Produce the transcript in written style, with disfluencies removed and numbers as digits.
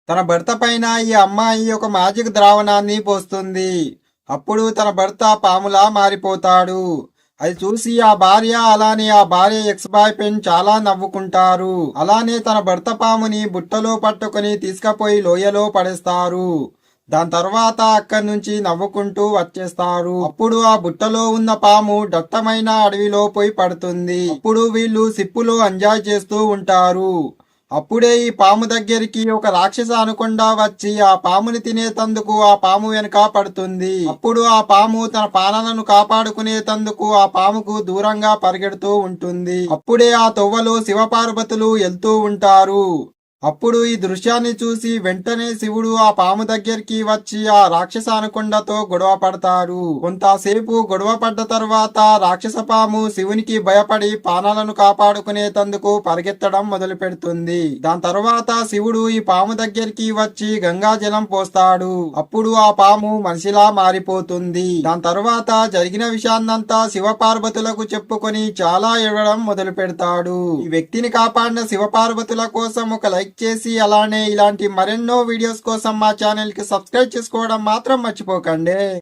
తన భర్త పైన ఈ అమ్మాయి ఒక మ్యాజిక్ ద్రావణాన్ని పోస్తుంది. అప్పుడు తన భర్త పాములా మారిపోతాడు. అది చూసి ఆ భార్య అలానే ఆ భార్య ఎక్స్ బాయ్ ఫ్రెండ్ చాలా నవ్వుకుంటారు. అలానే తన భర్త పాముని బుట్టలో పట్టుకుని తీసుకుపోయి లోయలో పడేస్తారు. దాని తర్వాత అక్కడి నుంచి నవ్వుకుంటూ వచ్చేస్తారు. అప్పుడు ఆ బుట్టలో ఉన్న పాము దట్టమైన అడవిలో పోయి పడుతుంది. అప్పుడు వీళ్ళు సిప్పులో ఎంజాయ్ చేస్తూ ఉంటారు. అప్పుడే ఈ పాము దగ్గరికి ఒక రాక్షస అనకొండ వచ్చి ఆ పాముని తినేతందుకు ఆ పాము వెనుక పడుతుంది. అప్పుడు ఆ పాము తన ప్రాణాలను కాపాడుకునేతందుకు ఆ పాముకు దూరంగా పరిగెడుతూ ఉంటుంది. అప్పుడే ఆ తొవ్వలో శివపార్వతులు వెళ్తూ ఉంటారు. అప్పుడు ఈ దృశ్యాన్ని చూసి వెంటనే శివుడు ఆ పాము దగ్గరికి వచ్చి ఆ రాక్షస అనకొండతో గొడవ పడతారు. కొంతసేపు గొడవ పడ్డ తర్వాత రాక్షస పాము శివునికి భయపడి ప్రాణాలను కాపాడుకునేతందుకు పరిగెత్తడం మొదలు పెడుతుంది. దాని తర్వాత శివుడు ఈ పాము దగ్గరికి వచ్చి గంగా జలం పోస్తాడు. అప్పుడు ఆ పాము మనిషిలా మారిపోతుంది. దాని తర్వాత జరిగిన విషయాన్నంతా శివపార్వతులకు చెప్పుకొని చాలా ఏడవడం మొదలు పెడతాడు. ఈ వ్యక్తిని కాపాడిన శివపార్వతుల కోసం ఒక లైక్ చేసి అలానే ఇలాంటి మరెన్నో వీడియోస్ కోసం మా ఛానల్ కి సబ్స్క్రైబ్ చేసుకోవడం మాత్రం మర్చిపోకండి.